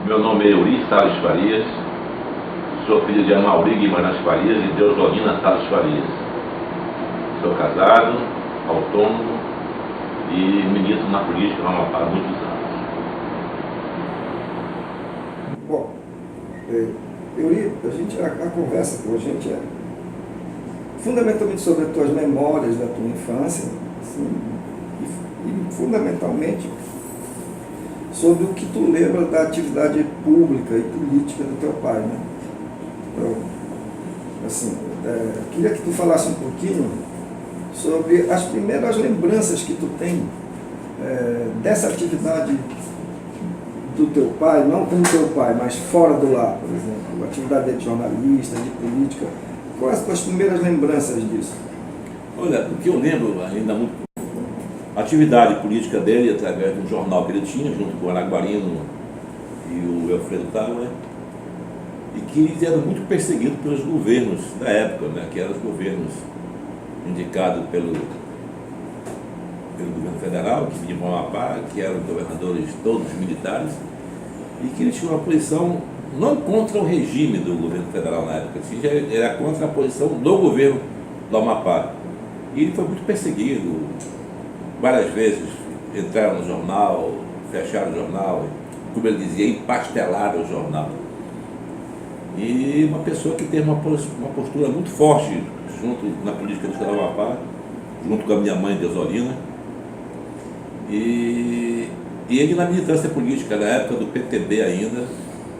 Meu nome é Euri Salles Farias, sou filho de Amauri Guimarães Farias e de Eusodina Salles Farias. Sou casado, autônomo e milito na política no Amapá há muitos anos. Bom, Euri, a conversa com a gente é fundamentalmente sobre as tuas memórias da tua infância, assim, e fundamentalmente sobre o que tu lembra da atividade pública e política do teu pai, né? Então, assim, queria que tu falasse um pouquinho sobre as primeiras lembranças que tu tem dessa atividade do teu pai, não com o teu pai, mas fora do lar, por exemplo, a atividade de jornalista, de política. Quais as tuas primeiras lembranças disso? Olha, o que eu lembro ainda muito, a atividade política dele através de um jornal que ele tinha, junto com o Araguarino e o Alfredo Tauer, e que eles eram muito perseguidos pelos governos da época, né, que eram os governos indicados pelo governo federal, que vinha para o Amapá, que eram governadores todos militares, e que eles tinham uma posição não contra o regime do governo federal na época, era contra a posição do governo do Amapá. E ele foi muito perseguido, várias vezes entraram no jornal, fecharam o jornal, como ele dizia, empastelaram o jornal. E uma pessoa que teve uma postura muito forte junto na política do estado do Amapá, junto com a minha mãe, Eusodina, e ele na militância política, na época do PTB ainda,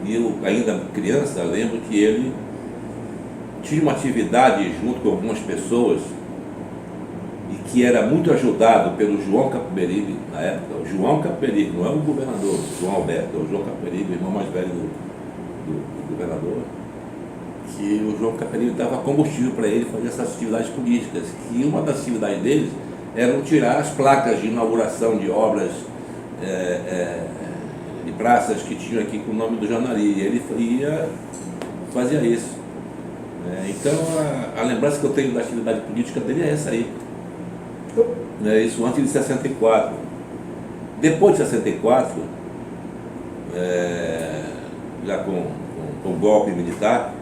e eu ainda criança lembro que ele tinha uma atividade junto com algumas pessoas e que era muito ajudado pelo João Capiberibe na época. O João Capiberibe, não é o governador, o João Alberto, é o João Capiberibe, o irmão mais velho do governador, que o João Capiberibe dava combustível para ele fazer essas atividades políticas, que uma das atividades deles era tirar as placas de inauguração de obras de praças que tinham aqui com o nome do jornalismo. Ele fazia isso. Então a lembrança que eu tenho da atividade política dele é essa aí. Isso antes de 64. Depois de 64, já com o golpe militar,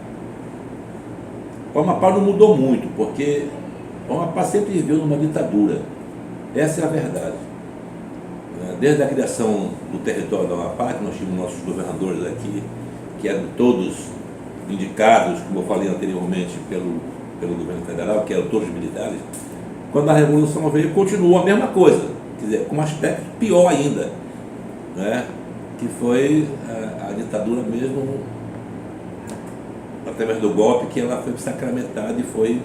o Amapá não mudou muito, porque o Amapá sempre viveu numa ditadura. Essa é a verdade. Desde a criação do território do Amapá, que nós tínhamos nossos governadores aqui, que eram todos indicados, como eu falei anteriormente, pelo governo federal, que eram todos militares. Quando a Revolução veio, continuou a mesma coisa, quer dizer, com um aspecto pior ainda, né? Que foi a ditadura mesmo, através do golpe, que ela foi sacramentada e foi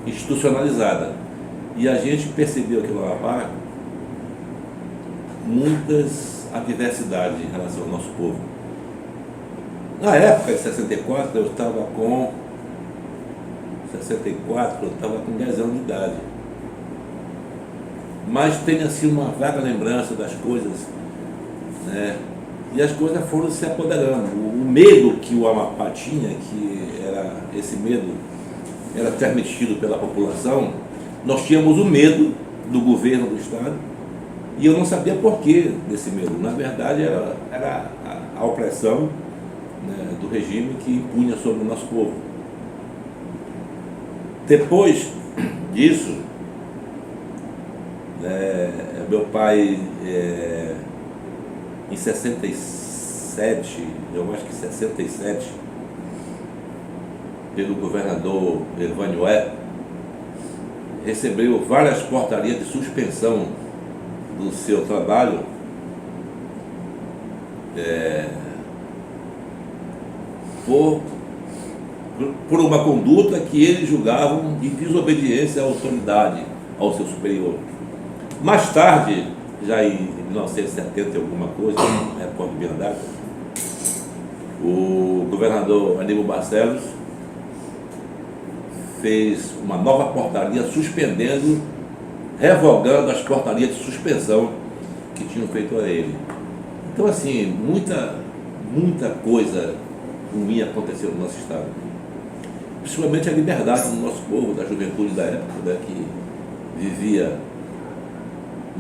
institucionalizada. E a gente percebeu aqui no Amapá muitas adversidades em relação ao nosso povo. Na época de 64, eu estava com 10 anos de idade. Mas tem assim uma vaga lembrança das coisas, né? E as coisas foram se apoderando. O medo que o Amapá tinha, que era esse medo, era transmitido pela população. Nós tínhamos o medo do governo do estado e eu não sabia porquê desse medo. Na verdade, era a opressão, né, do regime que impunha sobre o nosso povo. Depois disso, meu pai, em 67, eu acho que 67, pelo governador Evânio recebeu várias portarias de suspensão do seu trabalho, por uma conduta que eles julgavam de desobediência à autoridade, ao seu superior. Mais tarde, já em 1970 alguma coisa, na época do Bernardo, o governador Aníbal Barcelos fez uma nova portaria suspendendo, revogando as portarias de suspensão que tinham feito a ele. Então, assim, muita coisa ruim aconteceu no nosso estado. Principalmente a liberdade do nosso povo, da juventude da época, né, que vivia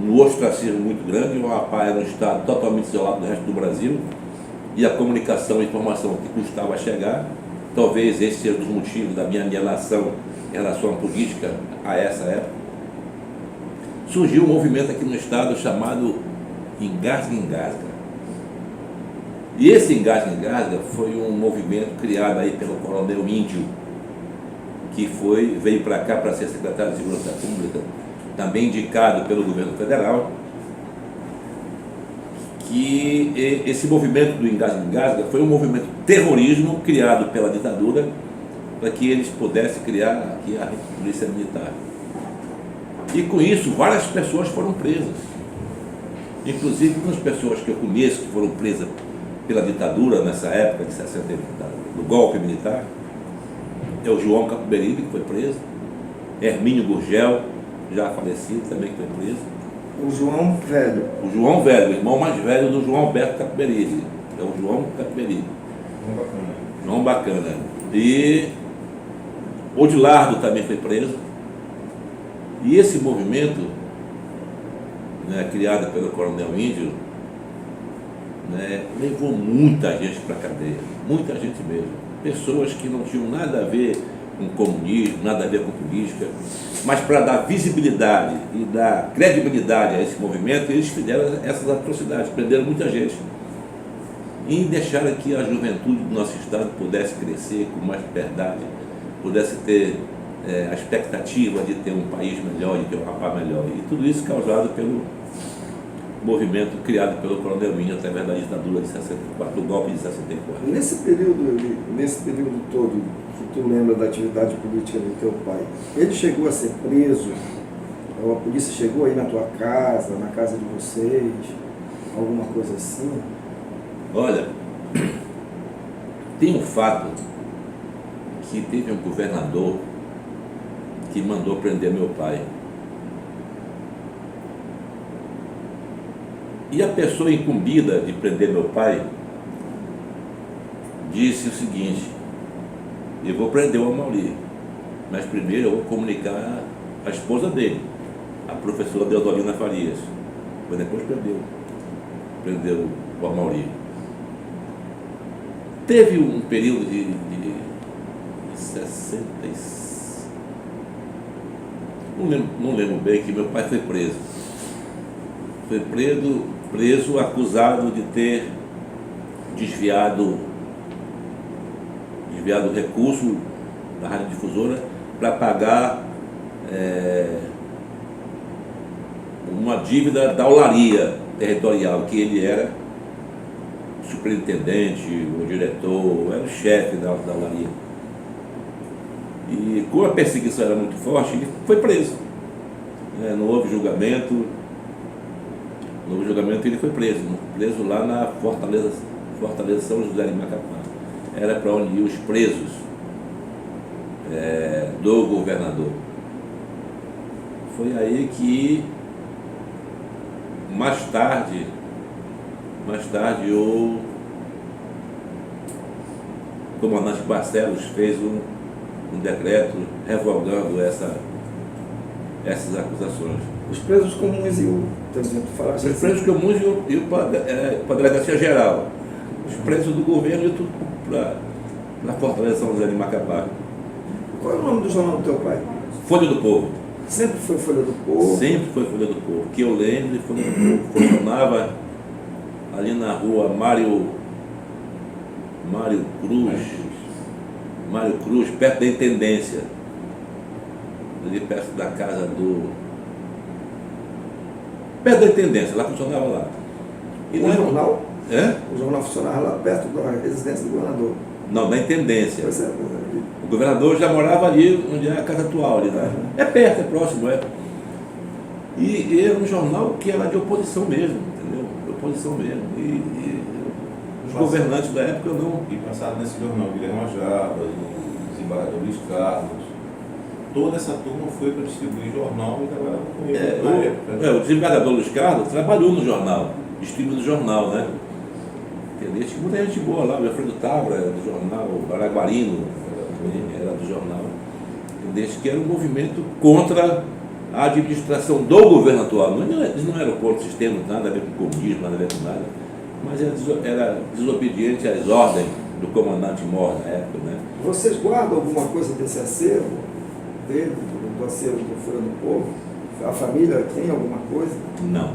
um ostracismo muito grande. O Amapá era um estado totalmente isolado do resto do Brasil, e a comunicação e informação que custava chegar. Talvez esse seja um dos motivos da minha alienação em relação à política a essa época. Surgiu um movimento aqui no estado chamado Engasga-Engasga. E esse Engasga-Engasga foi um movimento criado aí pelo coronel Índio, que veio para cá para ser secretário de Segurança Pública, também indicado pelo governo federal, que esse movimento do Engasga-Engasga foi um movimento terrorismo criado pela ditadura para que eles pudessem criar aqui a polícia militar. E com isso várias pessoas foram presas. Inclusive umas pessoas que eu conheço que foram presas pela ditadura nessa época de 60, do golpe militar, é o João Capiberibe, que foi preso, Hermínio Gurgel, já falecido, também que foi preso. O João Velho. O João Velho, o irmão mais velho do João Alberto Capiberibe. É o João Capiberibe. João Bacana. E Odilardo também foi preso. E esse movimento, né, criado pelo coronel Índio, né, levou muita gente para a cadeia. Muita gente mesmo. Pessoas que não tinham nada a ver com comunismo, nada a ver com política, mas para dar visibilidade e dar credibilidade a esse movimento, eles fizeram essas atrocidades, prenderam muita gente. E deixaram que a juventude do nosso estado pudesse crescer com mais liberdade, pudesse ter a expectativa de ter um país melhor, de ter um rapaz melhor. E tudo isso causado pelo movimento criado pelo coronel Índio através da ditadura de 64, do golpe de 64. Nesse período todo que tu lembra da atividade política do teu pai, ele chegou a ser preso? Ou a polícia chegou aí na tua casa, na casa de vocês, alguma coisa assim? Olha, tem um fato que teve um governador que mandou prender meu pai. E a pessoa incumbida de prender meu pai disse o seguinte: eu vou prender o Amauri, mas primeiro eu vou comunicar a esposa dele, a professora Deodolina Farias. Mas depois prendeu o Amauri. Teve um período de 66. Não lembro bem, que meu pai foi preso. Foi preso acusado de ter desviado recurso da radiodifusora para pagar uma dívida da olaria territorial, que ele era superintendente, o diretor, era o chefe da olaria. E como a perseguição era muito forte, ele foi preso. Não houve julgamento. No julgamento ele foi preso lá na Fortaleza São José de Macapá. Era para onde iam os presos do governador. Foi aí que mais tarde o comandante Barcelos fez um decreto revogando essas acusações. Os presos comuns iam, por exemplo, falar assim. Os presos comuns iam para a delegacia geral. Os presos do governo iam tudo para Fortaleza São José de Macapá. Qual é o nome do jornal do teu pai? Folha do Povo. Sempre foi Folha do Povo? Sempre foi Folha do Povo. Que eu lembro de Folha do Povo. Funcionava ali na rua Mário Cruz, perto da Intendência. Ali perto da casa perto da Intendência, lá funcionava lá. E o jornal? O jornal funcionava lá perto da residência do governador? Não, da Intendência. Pois é. O governador já morava ali onde é a casa atual. Ali, né? É perto, é próximo. E era um jornal que era de oposição mesmo, entendeu? De oposição mesmo. E os governantes da época não. E passado nesse jornal, Guilherme Ajaba, o desembargador Luiz Carlos, toda essa turma foi para distribuir jornal e trabalhava com ele na época. O desembargador Luiz Carlos trabalhou no jornal, distribuindo o jornal, né? Entendeu? Tinha muita gente boa lá, o Alfredo Távora era do jornal, o Araguarino era do jornal. Entendeu? Que era um movimento contra a administração do governo atual. Eles não eram contra o sistema, nada a ver com comunismo, nada a ver com nada. mas era desobediente às ordens do comandante Mor na época, né? Vocês guardam alguma coisa desse acervo dele, do acervo do Folha do Povo? A família tem alguma coisa? Não.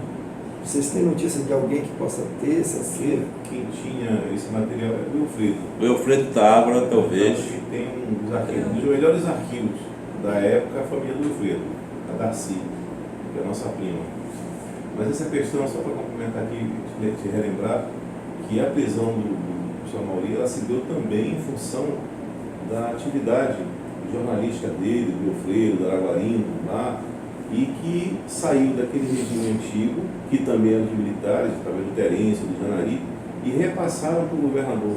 Vocês têm notícia de alguém que possa ter esse acervo? Quem tinha esse material é o Wilfredo. O Wilfredo Távora, talvez. Que tem um dos arquivos, um dos melhores arquivos da época, a família do Wilfredo, a Darcy, que é a nossa prima. Mas essa questão, só para complementar aqui, te relembrar, que a prisão do Sr. Amauri, ela se deu também em função da atividade jornalística dele, do Wilfredo, do Araguarino, lá, e que saiu daquele regime antigo, que também era de militares, através do Terêncio, do Janari, e repassaram para o governador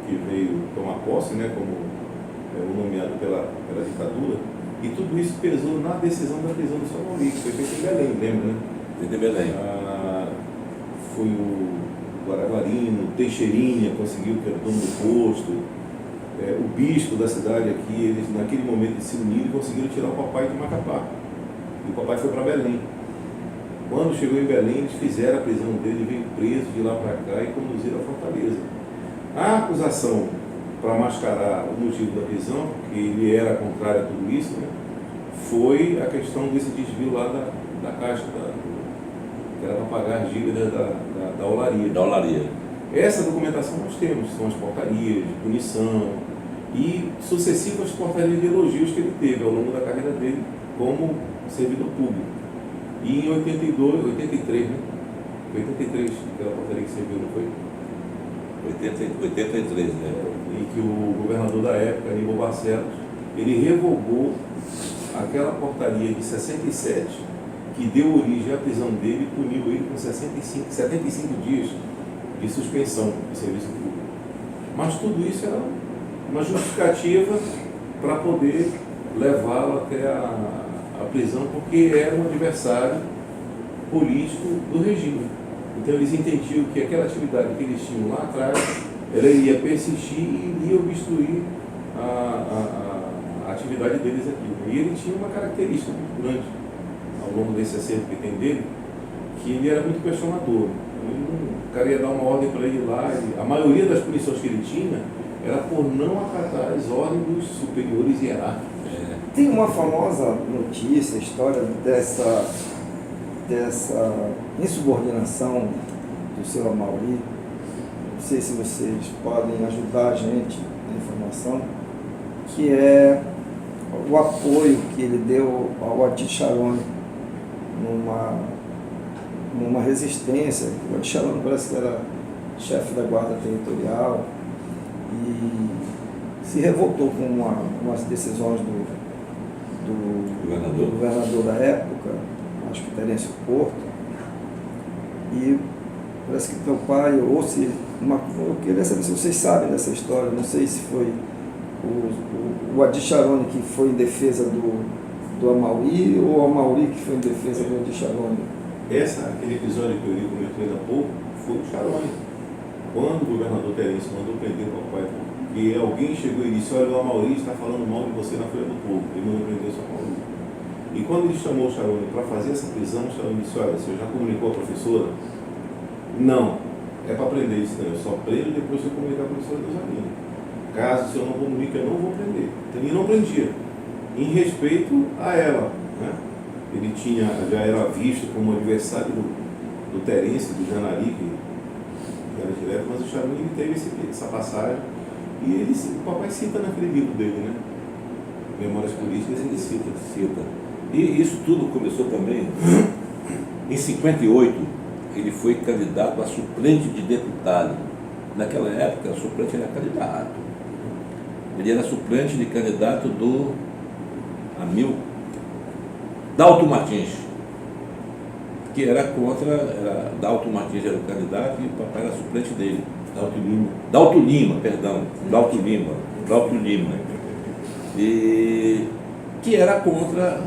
que veio tomar posse, né, como o nomeado pela ditadura, e tudo isso pesou na decisão da prisão do Sr. Amauri, que foi feita em Belém, lembra, né? De Belém. Foi o Araguarino, o Teixeirinha conseguiu, que era dono do posto, o bispo da cidade aqui, eles naquele momento se uniram e conseguiram tirar o papai de Macapá. E o papai foi para Belém. Quando chegou em Belém, eles fizeram a prisão dele, veio preso de lá para cá e conduziram a Fortaleza. A acusação, para mascarar o motivo da prisão, que ele era contrário a tudo isso, né, foi a questão desse desvio lá da Caixa, que era para pagar as dívidas da olaria. Da olaria. Essa documentação nós temos, são as portarias de punição e sucessivas portarias de elogios que ele teve ao longo da carreira dele como servidor público. E em 83, né? 83, aquela portaria que você viu, não foi? 83, né? Em que o governador da época, Aníbal Barcelos, ele revogou aquela portaria de 67 que deu origem à prisão dele e puniu ele com 75 dias de suspensão de serviço público. Mas tudo isso era uma justificativa para poder levá-lo até a prisão, porque era um adversário político do regime. Então eles entendiam que aquela atividade que eles tinham lá atrás, ela iria persistir e iria obstruir a atividade deles aqui. E ele tinha uma característica muito grande ao longo desse acervo que tem dele, que ele era muito questionador. O cara ia dar uma ordem para ele lá, a maioria das punições que ele tinha era por não acatar as ordens dos superiores hierárquicos. Tem uma famosa notícia, história dessa insubordinação do seu Amauri. Não sei se vocês podem ajudar a gente na informação, que é o apoio que ele deu ao Adi Sharon numa resistência. O Adi Sharon parece que era chefe da guarda territorial e se revoltou com umas decisões do governador da época, acho que Terêncio Porto, e parece que meu pai, eu queria saber se vocês sabem dessa história, não sei se foi o Adi Sharon que foi em defesa do Amauri ou o Amauri que foi em defesa do Adi Sharon. Aquele episódio que eu li comentou ainda há pouco foi o Sharon. Quando o governador Terêncio mandou prender o papai, porque alguém chegou e disse: olha, o Amauri está falando mal de você na Folha do Povo, ele mandou prender o seu Amauri. E quando ele chamou o Sharon para fazer essa prisão, o Sharon disse: olha, você já comunicou a professora? Não, é para prender isso, não. Eu só prendo depois que eu comunicar a professora dos alunos. Caso se eu não comunique, eu não vou prender. Então, ele não prendia, em respeito a ela, né? Ele já era visto como adversário do Terêncio, do Janari, que era direto, mas o Sharon ele teve essa passagem, e o papai cita naquele livro dele, né? Memórias Políticas, ele cita. E isso tudo começou também em 58, ele foi candidato a suplente de deputado. Naquela época, o suplente era candidato. Ele era suplente de candidato do Dalto Martins, que era contra, Dalto Martins era o candidato e o papai era suplente dele. Dalto Lima. E que era contra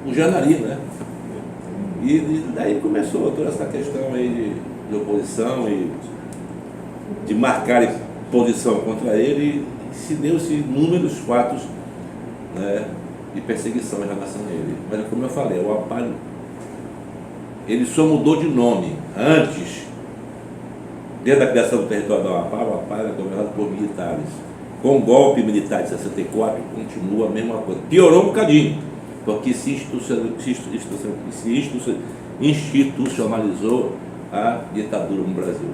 o Janari, né? E daí começou toda essa questão aí de oposição e de marcar posição contra ele, e se deu-se inúmeros fatos, né, de perseguição em relação a ele. Mas como eu falei, o Apalho, ele só mudou de nome. Antes, desde a criação do território do Amapá, o Amapá era governado por militares. Com o golpe militar de 64, continua a mesma coisa. Piorou um bocadinho, porque se institucionalizou a ditadura no Brasil.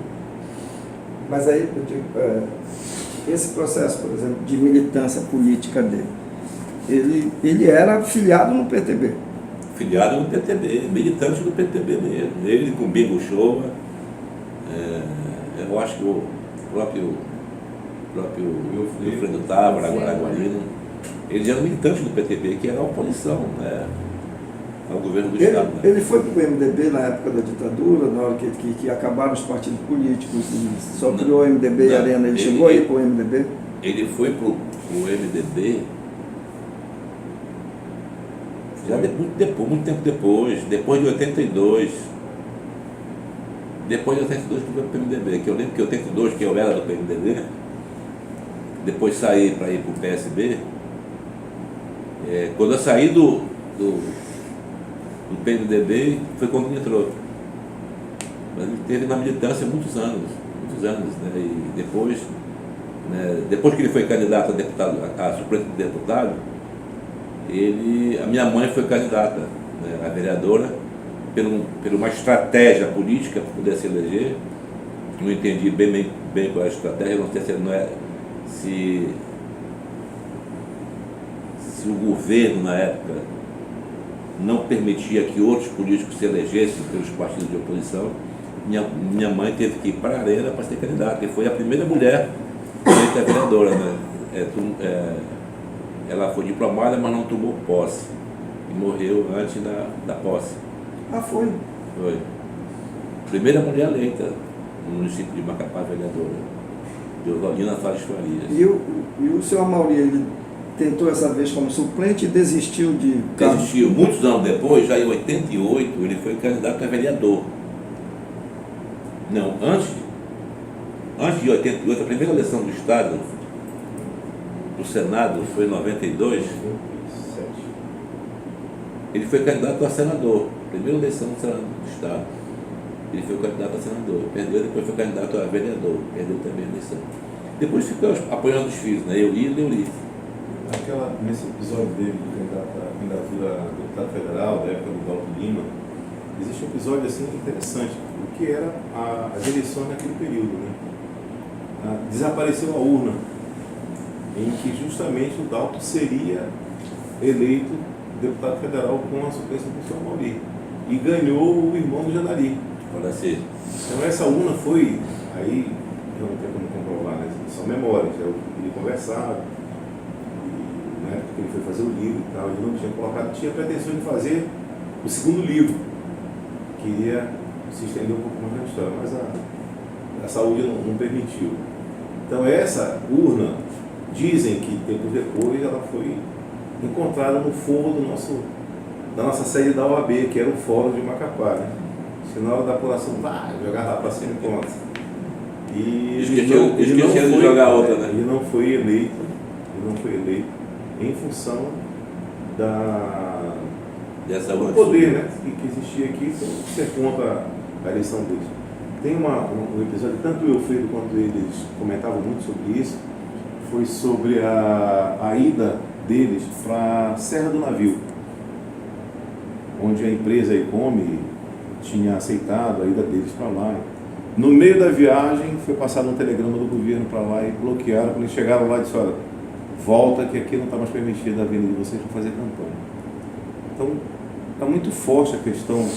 Mas aí, eu digo, esse processo, por exemplo, de militância política dele, ele era filiado no PTB. Filiado no PTB, militante do PTB mesmo. Ele com Bego Showa, eu acho que o próprio Wilfredo Távora, Araguarino, eles eram militantes do PTB, que era a oposição, né, ao governo do Estado. Né? Ele foi para o MDB na época da ditadura, na hora que acabaram os partidos políticos, e só criou o MDB e Arena. Ele chegou aí para o MDB? Ele foi para o MDB já muito tempo depois de 82. Depois de 82 que foi para o PMDB, que eu lembro que em 82, que eu era do PMDB, depois saí para ir para o PSB. Quando eu saí do PMDB, foi quando ele entrou. Mas ele esteve na militância muitos anos, né? E depois, né, depois que ele foi candidato a deputado, a suplente de deputado, a minha mãe foi candidata, né, a vereadora, por uma estratégia política para poder se eleger. Não entendi bem qual era a estratégia, não sei se o governo na época não permitia que outros políticos se elegessem pelos partidos de oposição. Minha mãe teve que ir para a Arena para ser candidata, e foi a primeira mulher eleita vereadora, né? Ela foi diplomada, mas não tomou posse, e morreu antes da posse. Ah, foi? Foi. Primeira mulher eleita no município de Macapá, vereadora, Deoslodina Salles Farias. E o senhor Amauri, ele tentou essa vez como suplente e desistiu de... Desistiu. Muitos anos depois, já em 88, ele foi candidato a vereador. Não, antes de 88, a primeira eleição do Estado, do Senado, foi em 92, ele foi candidato a senador. Primeira eleição do Senado do Estado. Ele foi candidato a senador, perdeu, depois foi candidato a vereador, perdeu também a eleição. Depois ficou apoiando os filhos, né? Eu e Leuri. Nesse episódio dele, do candidatura a deputado federal, da época do Dalton Lima, existe um episódio assim interessante, o que era as eleições naquele período, né? Desapareceu a urna, em que justamente o Dalton seria eleito deputado federal com a suplência do senhor Amauri, e ganhou o irmão do Janari. Olha assim. Então essa urna foi, aí eu não tenho como comprovar, né? São memórias, ele conversava, e na época que ele foi fazer o livro e tal, ele não tinha colocado, tinha pretensão de fazer o segundo livro, queria se estender um pouco mais na história, mas a saúde não permitiu. Então essa urna, dizem que tempos depois ela foi encontrada no fundo da nossa sede da OAB, que era o Fórum de Macapá, né? Se na hora da apuração, jogar lá para cima e pronto. E esqueceu de jogar outra, né? Ele não foi eleito em função do poder, né, que existia aqui, ser contra a eleição deles. Tem um episódio, tanto o Wilfredo quanto eles comentavam muito sobre isso, foi sobre a ida deles para a Serra do Navio, onde a empresa Ecome tinha aceitado a ida deles para lá. No meio da viagem foi passado um telegrama do governo para lá e bloquearam. Quando eles chegaram lá, disseram: olha, volta que aqui não está mais permitido a vinda de vocês para fazer campanha. Então está muito forte a questão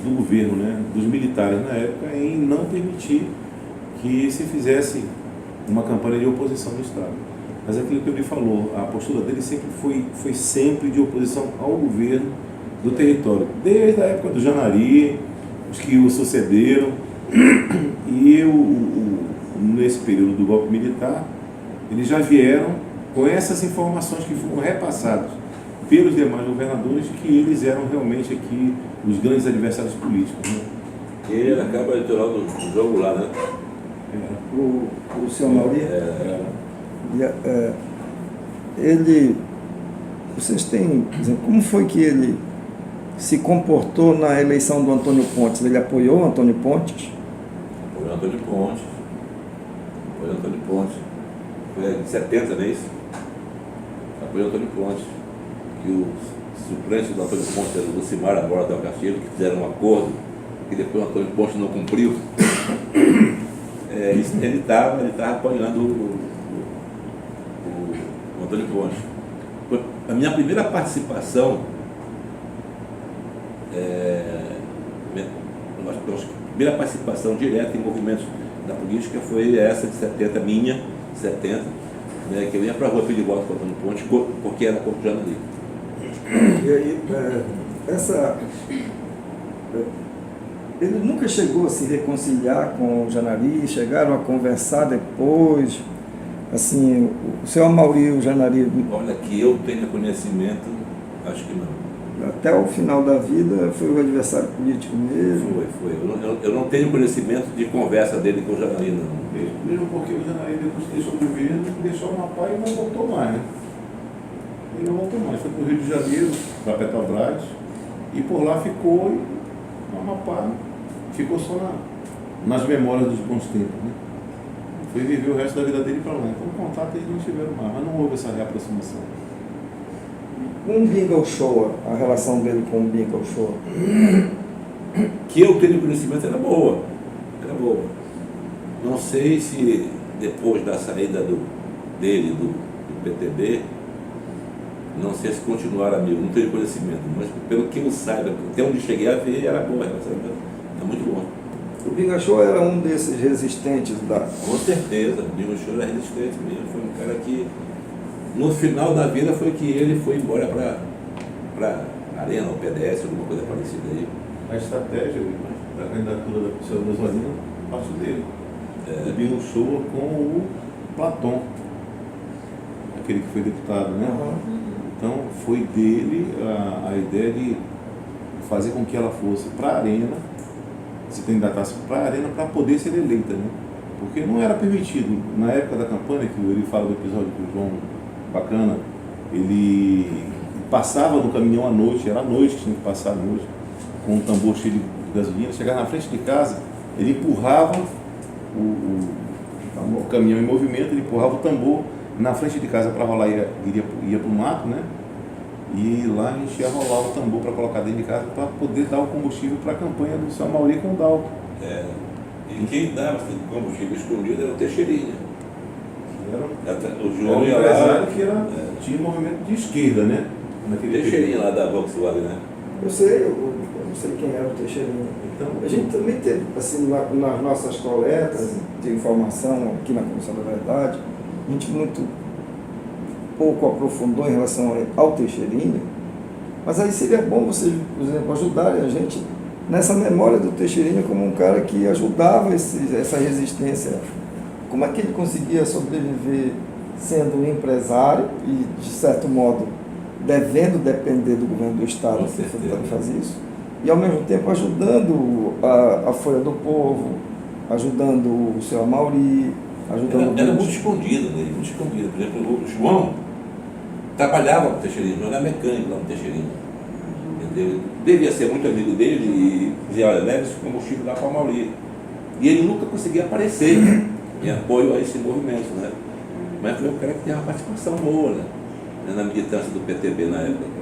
do governo, né, dos militares na época, em não permitir que se fizesse uma campanha de oposição no Estado. Mas aquilo que ele falou, a postura dele sempre foi sempre de oposição ao governo do território, desde a época do Janari, os que o sucederam, e nesse período do golpe militar, eles já vieram com essas informações que foram repassadas pelos demais governadores, que eles eram realmente aqui os grandes adversários políticos, né? E ele acaba eleitoral do jogo lá, né? O senhor Amauri? Vocês têm, por exemplo, como foi que ele se comportou na eleição do Antônio Pontes? Ele apoiou o Antônio Pontes? Apoiou o Antônio Pontes. Apoiou Antônio Pontes. Foi em 70, não é isso? Apoiou Antônio Pontes. Que o suplente do Antônio Pontes era o Lucimar Amora Del Castilho, que fizeram um acordo, que depois o Antônio Pontes não cumpriu. Ele estava apoiando o Antônio Pontes. A minha primeira participação, a primeira participação direta em movimentos da política foi essa de 70, minha, 70, né, que eu ia para a rua pedir voto com o Antônio Pontes, porque era contra o Janari. E aí, ele nunca chegou a se reconciliar com o Janari, chegaram a conversar depois, assim, o senhor Amaury e o Janari... Olha, que eu tenha conhecimento, acho que não. Até o final da vida foi o adversário político mesmo? Foi. Eu não tenho conhecimento de conversa dele com o Janari, não. Mesmo porque o Janari, depois que deixou o governo, deixou o Amapá e não voltou mais, né? Ele não voltou mais, foi para o Rio de Janeiro, para a Petrobras, e por lá ficou, e o Amapá ficou só nas memórias dos bons tempos, né? Foi viver o resto da vida dele para lá. Então, o contato eles não tiveram mais, mas não houve essa reaproximação. Com o Binga Uchoa, a relação dele com o Binga Uchoa? Que eu tenho conhecimento era boa. Não sei se depois da saída dele do PTB, não sei se continuaram amigos, não tenho conhecimento, mas pelo que eu saiba, até onde cheguei a ver, era boa a relação, era muito bom. O Binga Uchoa era um desses resistentes da... Com certeza, o Binga Uchoa era resistente mesmo, foi um cara que, no final da vida, foi que ele foi embora para Arena, ou PDS, alguma coisa parecida aí. A estratégia da candidatura da professora Rosalina parte dele. O Binga Uchoa com o Platão, aquele que foi deputado, né? Então foi dele a ideia de fazer com que ela fosse para a Arena, se candidatasse para a Arena para poder ser eleita, né? Porque não era permitido. Na época da campanha, que ele fala do episódio que o João Bacana, ele passava no caminhão à noite, era à noite que tinha que passar à noite, com um tambor cheio de gasolina, chegava na frente de casa, ele empurrava o caminhão em movimento, ele empurrava o tambor na frente de casa para rolar, ia para o mato, né? E lá a gente ia rolar o tambor para colocar dentro de casa para poder dar o combustível para a campanha do seu Amaury com o Dalto. E quem dava combustível escondido era o Teixeirinha. O Era João um ia empresário lá, que tinha um movimento de esquerda, né? Naquele Teixeirinha período. lá da Volkswagen, né? Eu não sei quem era o Teixeirinha. Então, A gente também teve, assim, nas nossas coletas de informação aqui na Comissão da Verdade, a gente muito pouco aprofundou em relação ao Teixeirinha, mas aí seria bom vocês, por exemplo, ajudarem a gente nessa memória do Teixeirinha como um cara que ajudava essa resistência. Como é que ele conseguia sobreviver sendo um empresário e, de certo modo, devendo depender do governo do Estado para fazer isso, e ao mesmo tempo ajudando a Folha do Povo, ajudando o seu Amaury, ajudando... Era muito escondido, né? Muito escondido. Por exemplo, o João trabalhava com o Teixeirinha, não era mecânico lá no Teixeirinha. Entendeu? Devia ser muito amigo dele e dizia, olha, leve esse combustível lá para o Amaury. E ele nunca conseguia aparecer em apoio a esse movimento, né? Mas foi um cara que teve uma participação boa, né? Na militância do PTB na época.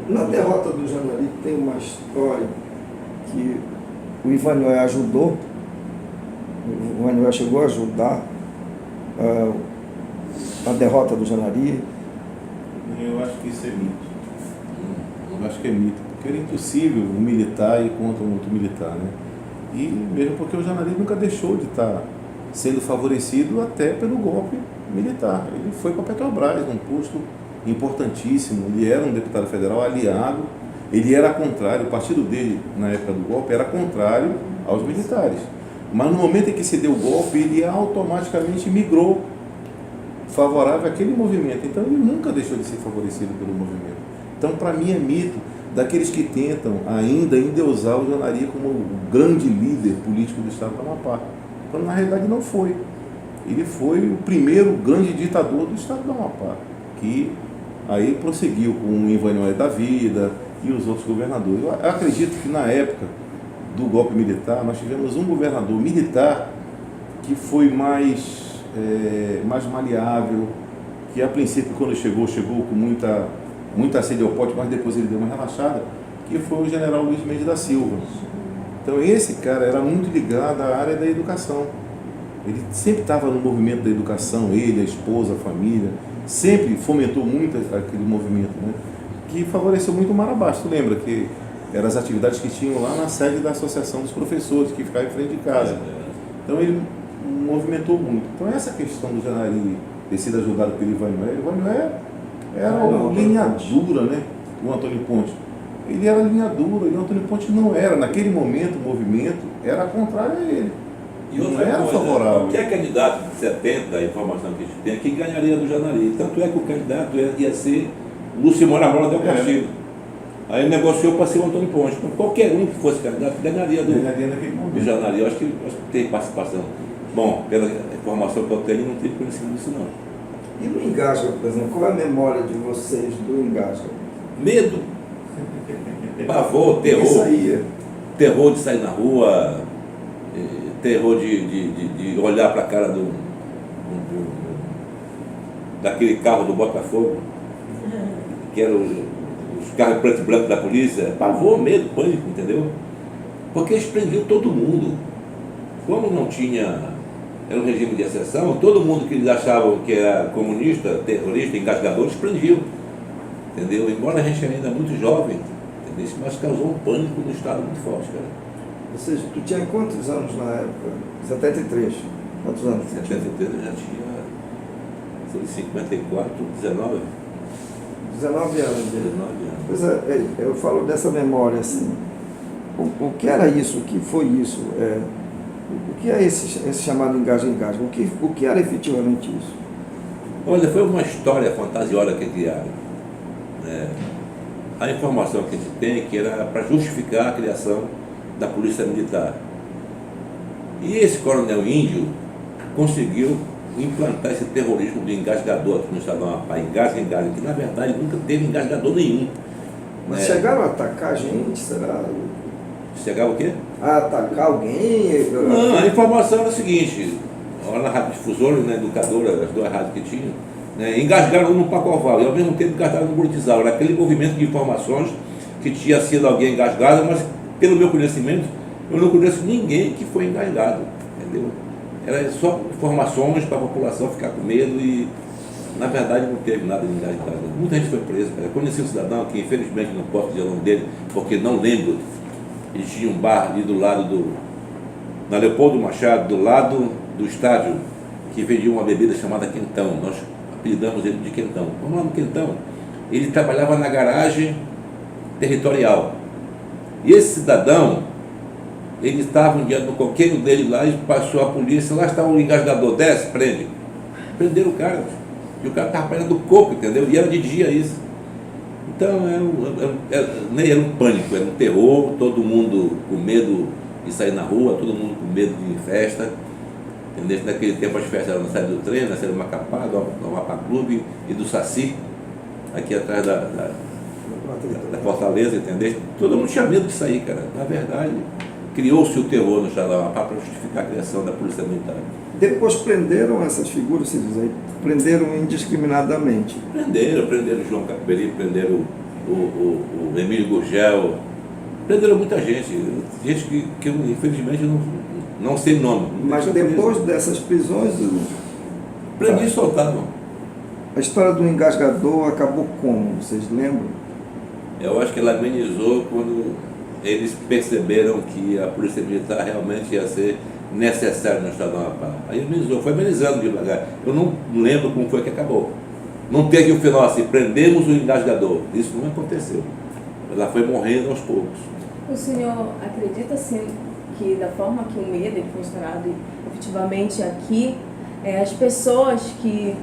Na derrota do Janari tem uma história que o Ivanhoé ajudou, o Ivanhoé chegou a ajudar a derrota do Janari. eu acho que isso é mito. Eu acho que é mito, porque era impossível um militar ir contra um outro militar, né? E mesmo porque o Janari nunca deixou de estar sendo favorecido até pelo golpe militar. Ele foi para a Petrobras, um posto importantíssimo, ele era um deputado federal aliado, ele era contrário, o partido dele, na época do golpe, era contrário aos militares. Mas no momento em que se deu o golpe, ele automaticamente migrou favorável àquele movimento. Então ele nunca deixou de ser favorecido pelo movimento. Então, para mim, é mito daqueles que tentam ainda endeusar o Janari como o grande líder político do estado do Amapá, quando na realidade não foi. Ele foi o primeiro grande ditador do estado do Amapá, que aí prosseguiu com o Ivanhoé da vida e os outros governadores. Eu acredito que na época do golpe militar nós tivemos um governador militar que foi mais maleável, que a princípio quando chegou com muita sede ao pote, mas depois ele deu uma relaxada, que foi o general Luiz Mendes da Silva. Então esse cara era muito ligado à área da educação. Ele sempre estava no movimento da educação, ele, a esposa, a família, sempre fomentou muito aquele movimento, né? Que favoreceu muito o Marabá. Tu lembra que eram as atividades que tinham lá na sede da Associação dos Professores, que ficava em frente de casa. Então ele movimentou muito. Então essa questão do Janari ter sido ajudado pelo Ivanhoé era uma linha dura, né? O Antônio Ponte. Ele era linha dura, e o Antônio Ponte não era. Naquele momento, o movimento era contrário a ele. E outra não era coisa, favorável. qualquer candidato de 70, a informação que a gente tem, que ganharia do Janari. Tanto é que o candidato ia ser Lúcio Moramola Del Castilho. Aí negociou para ser o Antônio Ponte. Então, qualquer um que fosse candidato ganharia do Janari. Eu acho que tem participação. Bom, pela informação que eu tenho, não tive conhecimento disso não. E no Engasga, por exemplo, qual é a memória de vocês do Engasga? Medo, pavor, terror. Isso aí. Terror de sair na rua, terror de olhar para a cara daquele carro do Botafogo, que era os carros preto e branco da polícia. Pavor, medo, pânico, entendeu? Porque eles prendiam todo mundo. Como não tinha, era um regime de exceção, todo mundo que eles achavam que era comunista, terrorista, engasgador, eles prendiam. Entendeu? Embora a gente ainda é muito jovem, entendeu? Mas causou um pânico no Estado muito forte, cara. Ou seja, tu tinha quantos anos na época? 73. Quantos anos? 73 eu já tinha, sei, 54, 19. 19 anos. 19 anos. Pois é, eu falo dessa memória assim. O que era isso? O que foi isso? O que é esse chamado engasga-engasga? O que era efetivamente isso? Olha, foi uma história fantasiosa que criaram. A informação que a gente tem é que era para justificar a criação da Polícia Militar. E esse coronel índio conseguiu implantar esse terrorismo do engasgador aqui no estado do Amapá, engasga-engasga, que na verdade nunca teve engasgador nenhum. Mas chegaram a atacar a gente, será? Chegava o quê? A atacar alguém? Não, a informação era a seguinte, lá na Rádio Difusora, na Educadora, as duas rádios que tinham, engasgaram no Pacoval e ao mesmo tempo engasgaram no Buritizal. Era aquele movimento de informações que tinha sido alguém engasgado, mas pelo meu conhecimento, eu não conheço ninguém que foi engasgado, entendeu? Era só informações para a população ficar com medo e, na verdade, não teve nada de engasgado. Muita gente foi presa, cara. Eu conheci um cidadão que, infelizmente, não posso dizer o nome dele, porque não lembro. Ele tinha um bar ali do lado na Leopoldo Machado, do lado do estádio, que vendia uma bebida chamada Quentão. Nós apelidamos ele de Quentão. Vamos lá no Quentão. Ele trabalhava na garagem territorial. E esse cidadão, ele estava um dia no coqueiro dele lá e passou a polícia, lá estava um engasgador, desce, prende. Prenderam o cara. E o cara estava apanhando do coco, entendeu? E era de dia isso. Então nem era um pânico, era um terror, todo mundo com medo de sair na rua, todo mundo com medo de ir em festa. Entendeu? Naquele tempo as festas eram na saída do trem, na saída do Macapá, do Amapá Clube e do Saci, aqui atrás da Fortaleza, entendeu? Todo mundo tinha medo de sair, cara. Na verdade, criou-se o terror no estado do Amapá para justificar a criação da Polícia Militar. Depois prenderam essas figuras, se diz aí, prenderam indiscriminadamente. Prenderam o João Caperi, prenderam o Emílio Gurgel, prenderam muita gente que eu, infelizmente, não sei o nome. Mas depois dessas prisões... Prendi e soltavam. A história do engasgador acabou como? Vocês lembram? Eu acho que ela amenizou quando eles perceberam que a Polícia Militar realmente ia ser necessária no estado do Amapá. Aí amenizou, foi amenizando devagar. Eu não lembro como foi que acabou. Não teve um final assim, prendemos o engasgador. Isso não aconteceu. Ela foi morrendo aos poucos. O senhor acredita, sim, que da forma que o medo ele foi instaurado efetivamente aqui, as pessoas que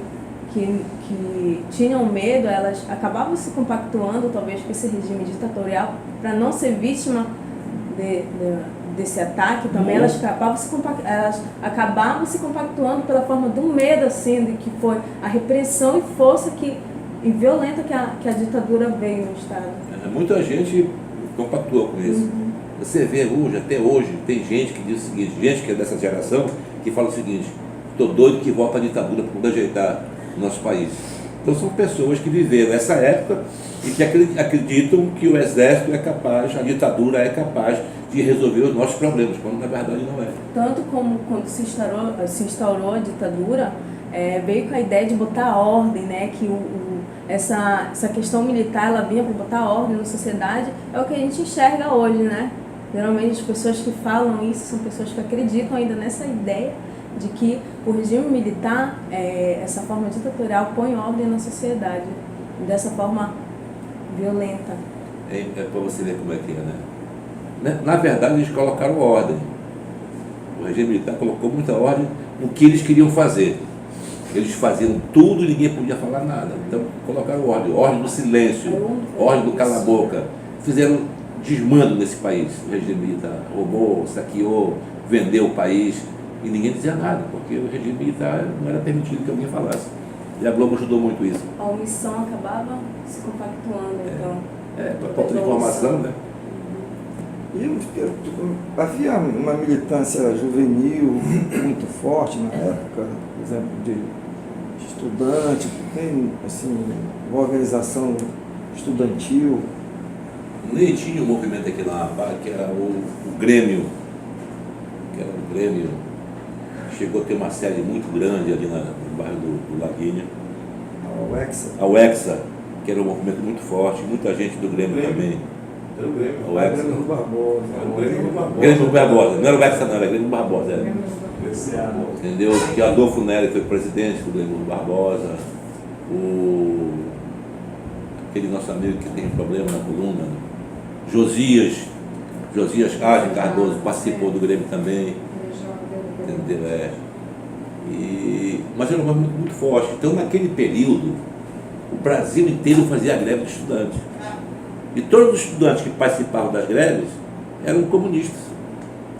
tinham medo, elas acabavam se compactuando talvez com esse regime ditatorial para não ser vítima desse ataque também? Elas acabavam se compactuando pela forma do medo, assim, de que foi a repressão e força e violenta que a ditadura veio no Estado. Muita gente compactua com isso. Você vê hoje, até hoje, tem gente que diz o seguinte, gente que é dessa geração, que fala o seguinte: estou doido que volta a ditadura para poder ajeitar o nosso país. Então são pessoas que viveram essa época e que acreditam que o exército é capaz, a ditadura é capaz de resolver os nossos problemas, quando na verdade não é. Tanto como quando se instaurou a ditadura, veio com a ideia de botar ordem, né? Que essa questão militar, ela vinha para botar ordem na sociedade, é o que a gente enxerga hoje, né? Geralmente as pessoas que falam isso são pessoas que acreditam ainda nessa ideia de que o regime militar, essa forma ditatorial, põe ordem na sociedade, dessa forma violenta. É para você ver como é que é, né? Na verdade, eles colocaram ordem. O regime militar colocou muita ordem no que eles queriam fazer. Eles faziam tudo e ninguém podia falar nada. Então, colocaram ordem do silêncio, ordem do cala-boca. Fizeram desmando nesse país. O regime militar roubou, saqueou, vendeu o país e ninguém dizia nada, porque o regime militar não era permitido que alguém falasse. E a Globo ajudou muito isso. A omissão acabava se compactuando, então. Para falta de informação, né? E havia uma militância juvenil muito forte na época, por exemplo, de estudante, tem assim, uma organização estudantil. Nem tinha um movimento aqui na Amapá, que era o Grêmio, chegou a ter uma sede muito grande ali no bairro do Laguinha. A UEXA, que era um movimento muito forte, muita gente do Grêmio também. Era o Grêmio. A UEXA. Grêmio Barbosa. Era o Grêmio Barbosa. Grêmio Barbosa, não era o UEXA não, era Grêmio Barbosa. Entendeu? Que Adolfo Nery foi presidente do Grêmio Barbosa, aquele nosso amigo que tem problema na coluna, Josias Cardoso participou do Grêmio também, entendeu? Mas era um movimento muito forte. Então, naquele período, o Brasil inteiro fazia greve de estudantes. E todos os estudantes que participavam das greves eram comunistas.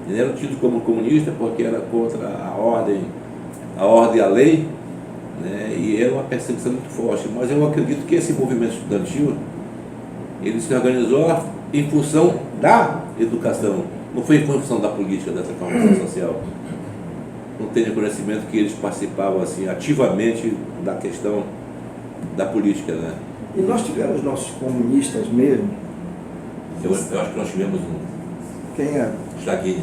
Eles eram tidos como comunistas porque era contra a ordem e a lei, né? E era uma perseguição muito forte. Mas eu acredito que esse movimento estudantil, ele se organizou em função da educação, não foi em função da política, da transformação social. Não tenho conhecimento que eles participavam assim, ativamente da questão da política, né? E nós tivemos nossos comunistas mesmo. Eu acho que nós tivemos Quem é? Chaguinha.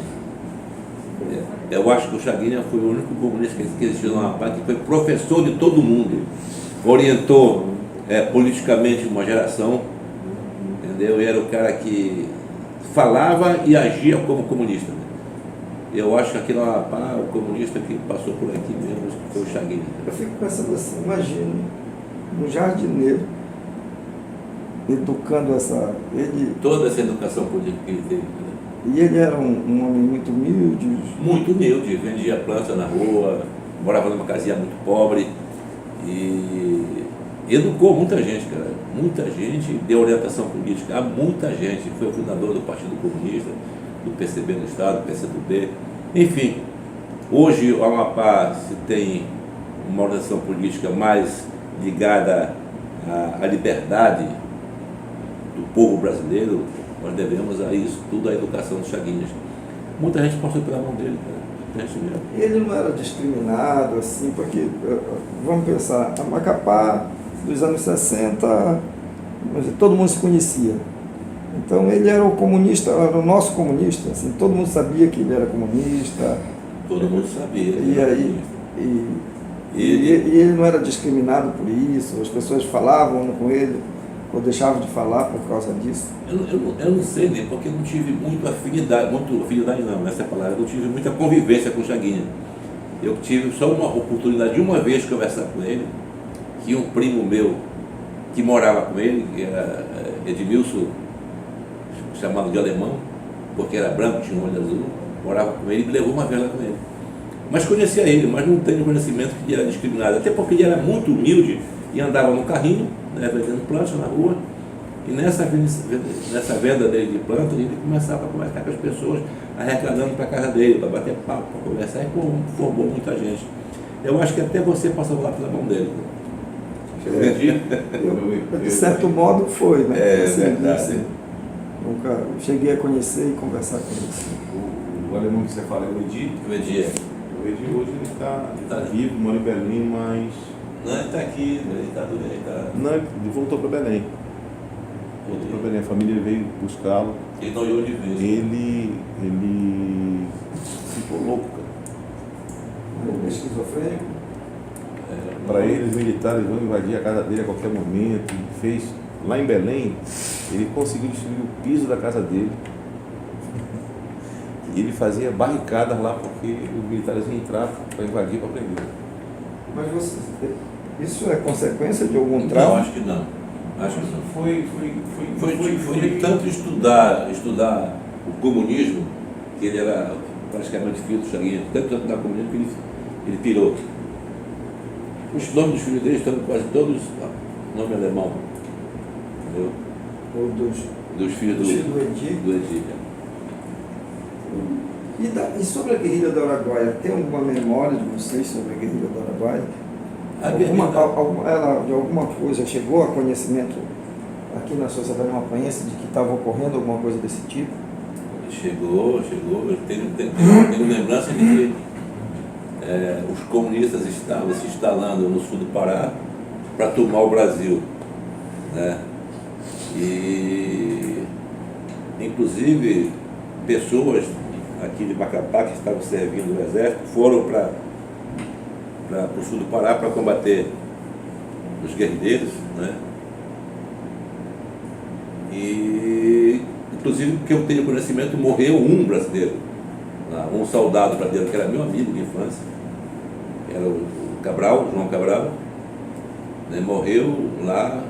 Eu acho que o Chaguinha foi o único comunista que existiu na Amapá, que foi professor de todo mundo, orientou politicamente uma geração, entendeu? E era o cara que falava e agia como comunista. Eu acho que aqui na Amapá, o comunista que passou por aqui mesmo foi o Chaguinha. Eu fico pensando assim, imagine um jardineiro educando toda essa educação política que ele teve. E ele era um homem muito humilde. Muito humilde, vendia planta na rua, morava numa casinha muito pobre e educou muita gente, cara. Muita gente, deu orientação política a muita gente. Foi o fundador do Partido Comunista, do PCB no Estado, do PCdoB. Enfim, hoje o Amapá se tem uma orientação política mais ligada à liberdade do povo brasileiro. Nós devemos a isso tudo à educação dos Chaguinhas. Muita gente passou pela mão dele, cara. Ele não era discriminado, assim, porque, vamos pensar, a Macapá dos anos 60, todo mundo se conhecia. Então ele era o comunista, era o nosso comunista, assim, todo mundo sabia que ele era comunista. Todo mundo sabia. E ele não era discriminado por isso, as pessoas falavam com ele, ou deixavam de falar por causa disso. Eu não sei, né, porque eu não tive muita afinidade não, essa palavra, eu não tive muita convivência com o Chaguinha. Eu tive só uma oportunidade de uma vez conversar com ele, que um primo meu que morava com ele, que era Edmilson, chamado de alemão, porque era branco, tinha um olho azul, morava com ele e me levou uma vez lá com ele. Mas conhecia ele, mas não tenho conhecimento que ele era discriminado, até porque ele era muito humilde e andava no carrinho, né, vendendo plantas na rua, e nessa venda dele de plantas, ele começava a conversar com as pessoas, arrecadando para a casa dele, para bater papo, para conversar, e formou muita gente. Eu acho que até você passou lá pela mão dele. De certo modo foi, né? É verdade. Nunca cheguei a conhecer e conversar com ele. O alemão que você fala é o Edi? O Edi. O Verde hoje ele está vivo, mora em Belém, mas... Não, ele está aqui, ele está do bem, tá. Não, ele voltou para Belém. Voltou para Belém, a família veio buscá-lo. Ele não ia de vez. Ele ficou louco, cara. Ele é esquizofrênico. Para ele, os militares vão invadir a casa dele a qualquer momento. Ele fez, lá em Belém, ele conseguiu destruir o piso da casa dele. E ele fazia barricadas lá porque os militares iam entrar para invadir, para prender. Mas você, isso é consequência de algum Não, trauma? acho que não. Acho que não. Foi de tanto estudar o comunismo, que ele era praticamente filho do Chaguinha, tanto estudar o comunismo que ele pirou. Os nomes dos filhos dele estão quase todos nome alemão. Entendeu? Ou Dos filhos Dos filhos do Edir. do Edir. E sobre a guerrilha do Araguaia, tem alguma memória de vocês sobre a guerrilha do Araguaia? Ela de alguma coisa chegou a conhecimento aqui na sociedade mapanhense de que estava ocorrendo alguma coisa desse tipo? Chegou. Eu tenho lembrança de que os comunistas estavam se instalando no sul do Pará para tomar o Brasil, né? E inclusive pessoas aqui de Macapá que estavam servindo o exército foram para o sul do Pará para combater os guerrilheiros, né? E inclusive, porque eu tenho conhecimento, morreu um brasileiro, um soldado brasileiro que era meu amigo de infância, era o Cabral, João Cabral, né? Morreu lá,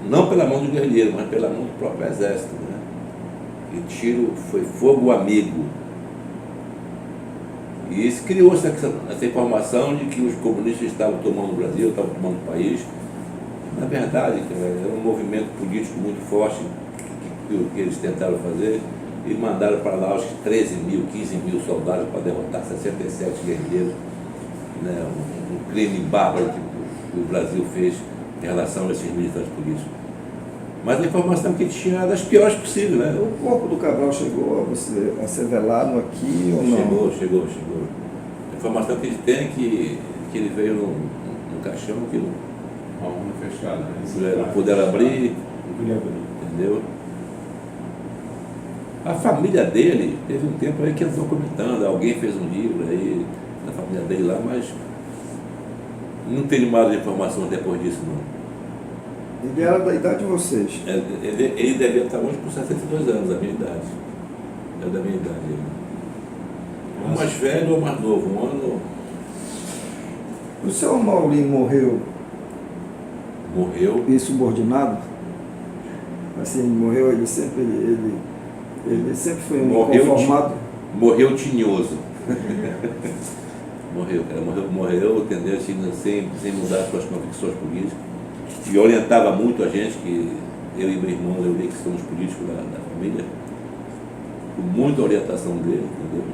não pela mão do guerrilheiro, mas pela mão do próprio exército, né? E tiro foi fogo amigo. E isso criou essa informação de que os comunistas estavam tomando o Brasil, estavam tomando o país. Na verdade, era um movimento político muito forte que eles tentaram fazer e mandaram para lá acho que 13 mil, 15 mil soldados para derrotar 67 guerrilheiros, né? Um crime bárbaro que o Brasil fez em relação a esses militares políticos. Mas a informação que tinha era das piores possíveis, né? O corpo do Cabral chegou a ser velado aqui ou não? Chegou. A informação que a gente tem é que ele veio no caixão, que uma urna fechada, né? não puderam abrir, Não podia abrir. entendeu? A família dele, teve um tempo aí que andou comentando, alguém fez um livro aí da família dele lá, mas não tenho mais informação depois disso, não. Ele era da idade de vocês. Ele devia estar hoje com 62 anos, da minha idade. É da minha idade. Um mais velho ou mais novo, um ano. O senhor Maurinho morreu insubordinado? Assim, morreu, ele sempre foi um inconformado. Morreu tinhoso. Morreu, entendeu? Sem mudar as suas convicções políticas. E orientava muito a gente, que eu e meu irmão Leonir, que somos políticos da família, com muita orientação dele, entendeu?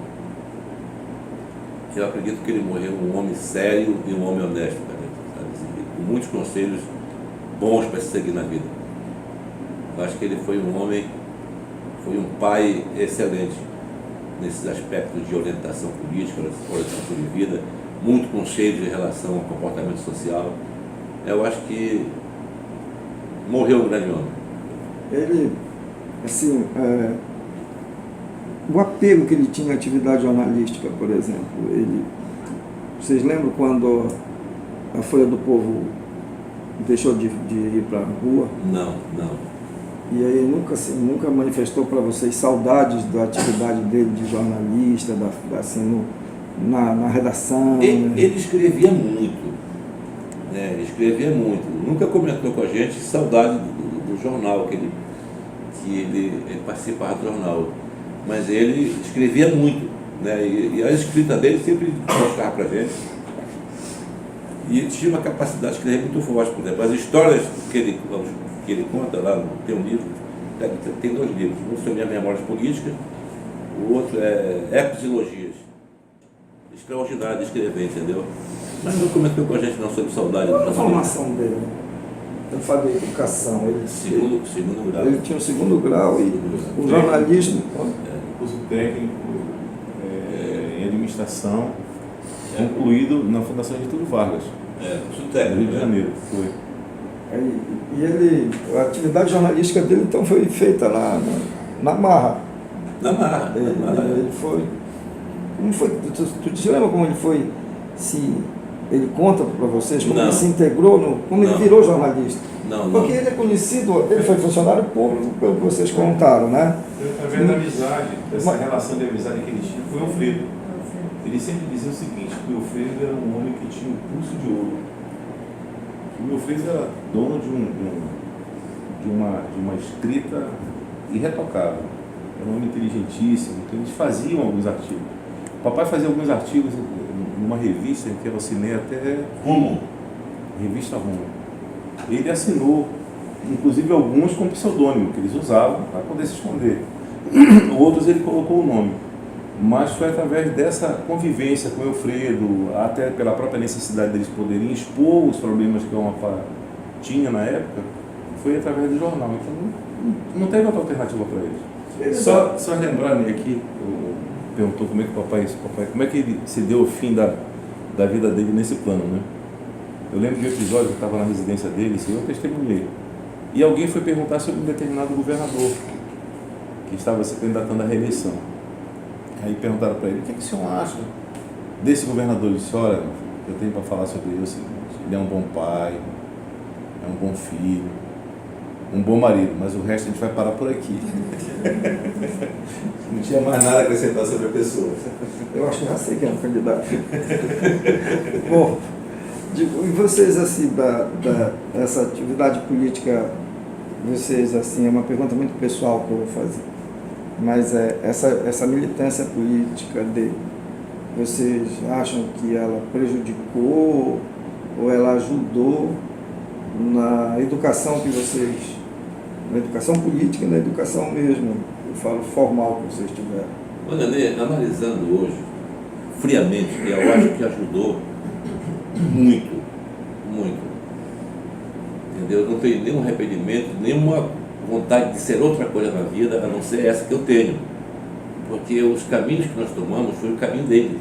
Eu acredito que ele morreu um homem sério e um homem honesto, sabe? Assim, com muitos conselhos bons para se seguir na vida. Eu acho que ele foi um homem, foi um pai excelente nesses aspectos de orientação política, orientação de vida, muito conselho em relação ao comportamento social. Eu acho que morreu um grande homem. Ele, assim, o apego que ele tinha à atividade jornalística, por exemplo, vocês lembram quando a Folha do Povo deixou de ir para a rua? Não. E aí nunca manifestou para vocês saudades da atividade dele de jornalista, na redação? Ele escrevia muito. Ele escrevia muito, nunca comentou com a gente saudade do jornal, que ele participava do jornal, mas ele escrevia muito, né? E a escrita dele sempre mostrava para a gente, e ele tinha uma capacidade de escrever muito forte. Por exemplo, as histórias que ele conta lá, tem um livro, tem 2 livros, um sobre as memórias políticas, o outro é Épicos e Elogias, extraordinário de escrever, entendeu? Mas não comentou com a gente não sobre saudade. Qual era a formação dele? Ele fazia educação. Segundo grau. Ele tinha o 2º grau e o jornalismo. Curso técnico em administração concluído na Fundação Getúlio Vargas, Curso no técnico, Rio de Janeiro. Foi. E ele, a atividade jornalística dele então foi feita na marra. Na marra. Ele foi. Como foi? Tu te lembra como ele foi? Ele conta para vocês como Não. ele se integrou, como ele Não. virou jornalista? Não, não. Porque ele é conhecido, ele foi funcionário público, pelo que vocês contaram, né? Através da amizade, dessa relação de amizade que ele tinha, foi o Alfredo. Ele sempre dizia o seguinte, que o Alfredo era um homem que tinha um pulso de ouro. O Alfredo era dono de uma escrita irretocável. Era um homem inteligentíssimo, então eles faziam alguns artigos. O papai fazia alguns artigos numa revista que eu assinei até Rumo. Revista Rumo. Ele assinou, inclusive alguns com pseudônimo, que eles usavam para poder se esconder. Outros ele colocou o nome. Mas foi através dessa convivência com o Alfredo, até pela própria necessidade deles poderem expor os problemas que o Amapá tinha na época, foi através do jornal. Então não teve outra alternativa para eles. Só lembrarem aqui, perguntou como é que o papai, como é que ele se deu o fim da vida dele nesse plano, né? Eu lembro de um episódio que eu estava na residência dele, e eu testemunhei. E alguém foi perguntar sobre um determinado governador que estava se candidatando à reeleição. Aí perguntaram para ele, o que o senhor acha desse governador? Ele disse, olha, eu tenho para falar sobre ele o seguinte, ele é um bom pai, é um bom filho, um bom marido, mas o resto a gente vai parar por aqui. Não tinha mais nada a acrescentar sobre a pessoa. Eu acho que já sei quem é o candidato. Bom, e vocês, assim, dessa atividade política, vocês, assim, é uma pergunta muito pessoal que eu vou fazer, mas essa militância política dele, vocês acham que ela prejudicou ou ela ajudou na educação que vocês, na educação política e na educação mesmo, eu falo formal que vocês tiveram? Olha, Nê, analisando hoje, friamente, eu acho que ajudou muito, muito. Entendeu? Eu não tenho nenhum arrependimento, nenhuma vontade de ser outra coisa na vida, a não ser essa que eu tenho. Porque os caminhos que nós tomamos foi o caminho dele.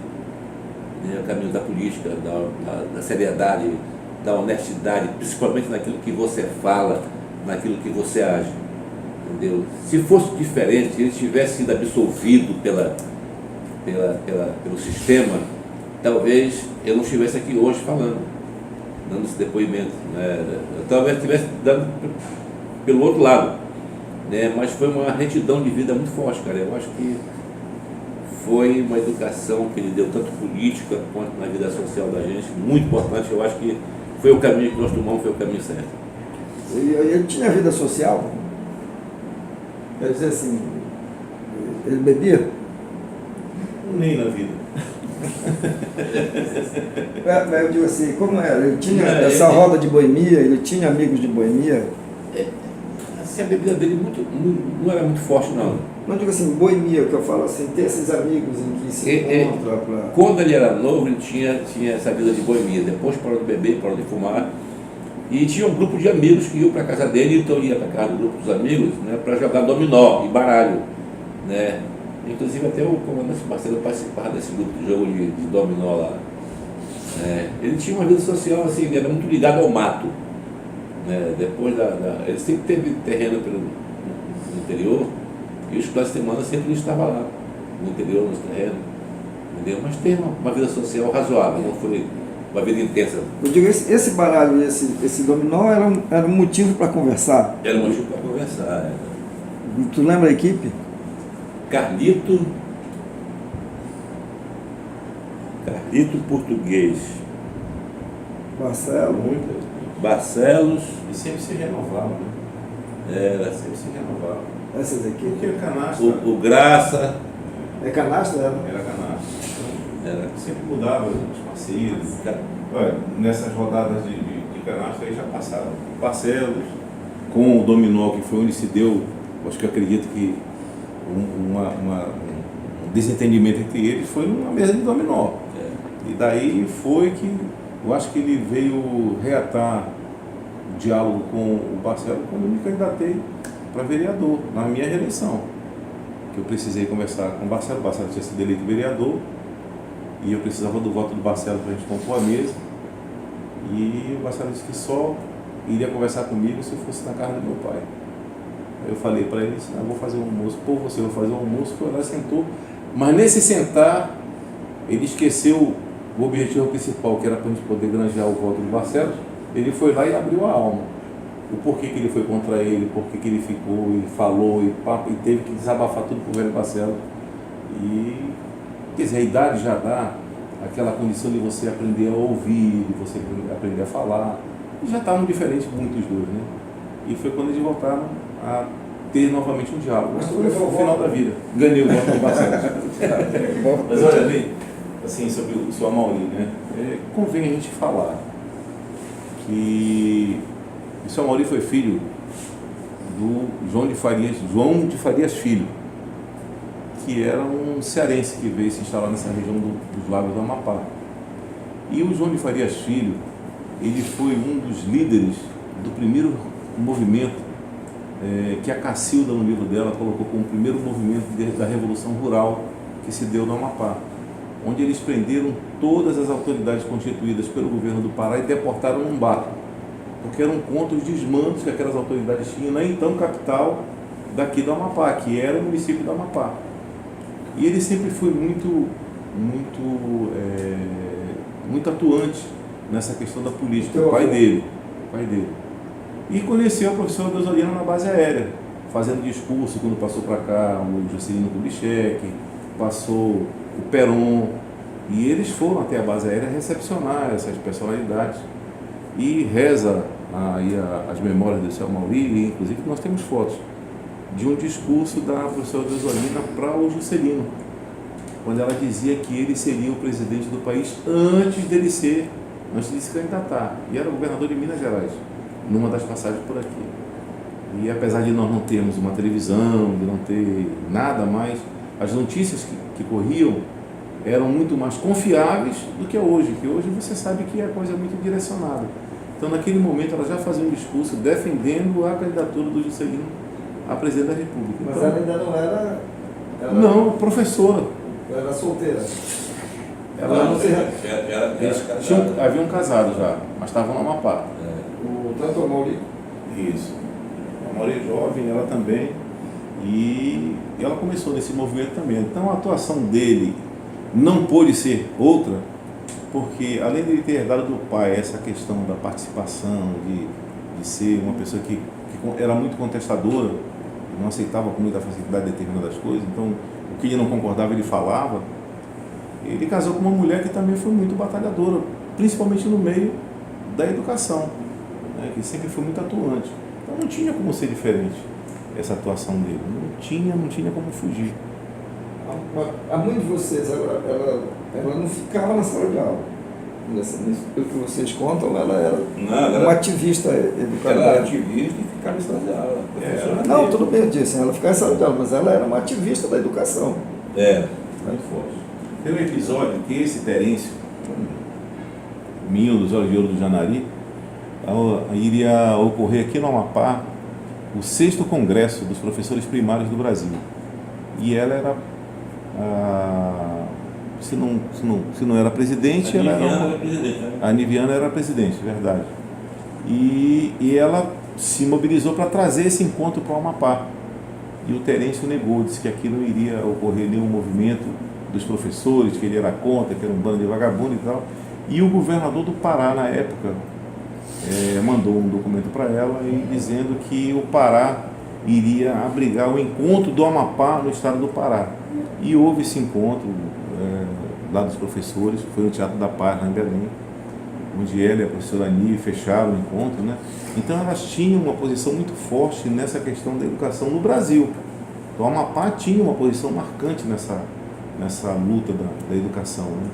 Né? O caminho da política, da seriedade, da honestidade, principalmente naquilo que você fala, naquilo que você age. Entendeu? Se fosse diferente, se ele tivesse sido absolvido pelo sistema, talvez eu não estivesse aqui hoje falando, dando esse depoimento. Né? Talvez estivesse dando pelo outro lado. Né? Mas foi uma retidão de vida muito forte, cara. Eu acho que foi uma educação que ele deu, tanto política quanto na vida social da gente, muito importante. Eu acho que foi o caminho que nós tomamos, foi o caminho certo. Ele tinha vida social? Quer dizer assim, ele bebia? Nem na vida. Eu digo assim, como era? Ele tinha essa roda de boemia, ele tinha amigos de boemia? Assim, a bebida dele não era muito forte, não. Não digo assim, boemia, que eu falo assim, ter esses amigos em que se encontra pra... Quando ele era novo, ele tinha essa vida de boemia. Depois parou de beber, parou de fumar. E tinha um grupo de amigos que iam para a casa dele, então ele ia para a casa do grupo dos amigos, né, para jogar dominó e baralho. Né? Inclusive até o comandante Marcelo participava desse grupo de jogo de dominó lá. Ele tinha uma vida social assim, ele era muito ligado ao mato. Né? Depois ele sempre teve terreno no interior, e os finais de semana sempre ele estava lá, no interior, nos terrenos. Entendeu? Mas teve uma vida social razoável, não foi uma vida intensa. Eu digo, esse baralho e esse dominó era um motivo para conversar. Era um motivo para conversar. Tu lembra a equipe? Carlito Português, Marcelo. Barcelos, E sempre se renovava, né? Sempre se renovava. Essas equipes. Porque a canastra o Graça, É canastra? era canastra. era Sempre mudava os parceiros. Olha, nessas rodadas de canastra aí já passaram Barcelos, com o dominó, que foi onde se deu, acho que eu acredito que um desentendimento entre eles foi numa mesa de dominó. E daí foi que eu acho que ele veio reatar o diálogo com o Barcelos quando eu me candidatei para vereador, na minha reeleição. Que eu precisei conversar com o Barcelos tinha sido eleito vereador, e eu precisava do voto do Barcelos para a gente compor a mesa. E o Barcelos disse que só iria conversar comigo se eu fosse na casa do meu pai. Aí eu falei para ele, eu vou fazer um almoço por você, eu vou fazer um almoço. Foi lá e sentou. Mas nesse sentar, ele esqueceu o objetivo principal, que era para a gente poder granjear o voto do Barcelos. Ele foi lá e abriu a alma. O porquê que ele foi contra ele, porquê que ele ficou e falou e teve que desabafar tudo para o velho Barcelos. E, quer dizer, a idade já dá aquela condição de você aprender a ouvir, de você aprender a falar. E já estavam diferentes muitos dois, né? E foi quando eles voltaram a ter novamente um diálogo. Mas foi no final da vida. Ganhei o voto do Barcelos. Mas olha bem, assim, sobre o seu Amaury, né? Convém a gente falar que o seu Amaury foi filho do João de Farias Filho, que era um cearense que veio se instalar nessa região dos Lagos do Amapá. E o João de Farias Filho, ele foi um dos líderes do primeiro movimento que a Cacilda, no livro dela, colocou como o primeiro movimento da Revolução Rural que se deu no Amapá, onde eles prenderam todas as autoridades constituídas pelo governo do Pará e deportaram num barco, porque eram contra os desmandos que aquelas autoridades tinham na então capital daqui do Amapá, que era o município do Amapá. E ele sempre foi muito atuante nessa questão da política, o pai dele. E conheceu a professora Deusoliana na base aérea, fazendo discurso quando passou para cá o Juscelino Kubitschek, passou o Perón, e eles foram até a base aérea recepcionar essas personalidades. E reza aí as memórias do seu Amaury, e inclusive nós temos fotos de um discurso da professora Deusoliana para o Juscelino, quando ela dizia que ele seria o presidente do país antes de se candidatar, e era governador de Minas Gerais, numa das passagens por aqui. E apesar de nós não termos uma televisão, de não ter nada mais, as notícias que corriam eram muito mais confiáveis do que hoje, que hoje você sabe que é coisa muito direcionada. Então, naquele momento, ela já fazia um discurso defendendo a candidatura do Juscelino a presidente da República. Mas então, ela ainda não era... Não, professora. Ela era solteira. Ela não se... Eles haviam casado já, mas estavam no Amapá. Tanto o Amaury. Isso. A Amaury jovem, ela também. E ela começou nesse movimento também. Então a atuação dele não pôde ser outra, porque além de ele ter herdado do pai essa questão da participação, de ser uma pessoa que era muito contestadora, não aceitava com muita facilidade determinadas coisas, então o que ele não concordava ele falava. Ele casou com uma mulher que também foi muito batalhadora, principalmente no meio da educação, né, que sempre foi muito atuante. Então não tinha como ser diferente essa atuação dele, não tinha como fugir. A mãe de vocês, agora, ela não ficava na sala de aula. Pelo que vocês contam, ela era uma ativista educadora. Ela era ativista e ficava em sala de aula. Não, tudo bem, eu disse, ela ficava em sala de aula, mas ela era uma ativista da educação. Muito forte. Tem um episódio que esse Terêncio, Minho dos Olhos de Ouro do Janari, iria ocorrer aqui no Amapá o 6º Congresso dos Professores Primários do Brasil. E ela era, se não era presidente, ela era a Niviana era presidente, verdade. E ela se mobilizou para trazer esse encontro para o Amapá. E o Terêncio negou, disse que aqui não iria ocorrer nenhum movimento dos professores, que ele era contra, que era um bando de vagabundo e tal. E o governador do Pará, na época, mandou um documento para ela dizendo que o Pará iria abrigar o encontro do Amapá no estado do Pará. E houve esse encontro lá dos professores, foi no Teatro da Paz, lá em Belém, onde ela e a professora Ani fecharam o encontro, né? Então elas tinham uma posição muito forte nessa questão da educação no Brasil. Então o Amapá tinha uma posição marcante nessa luta da educação, né?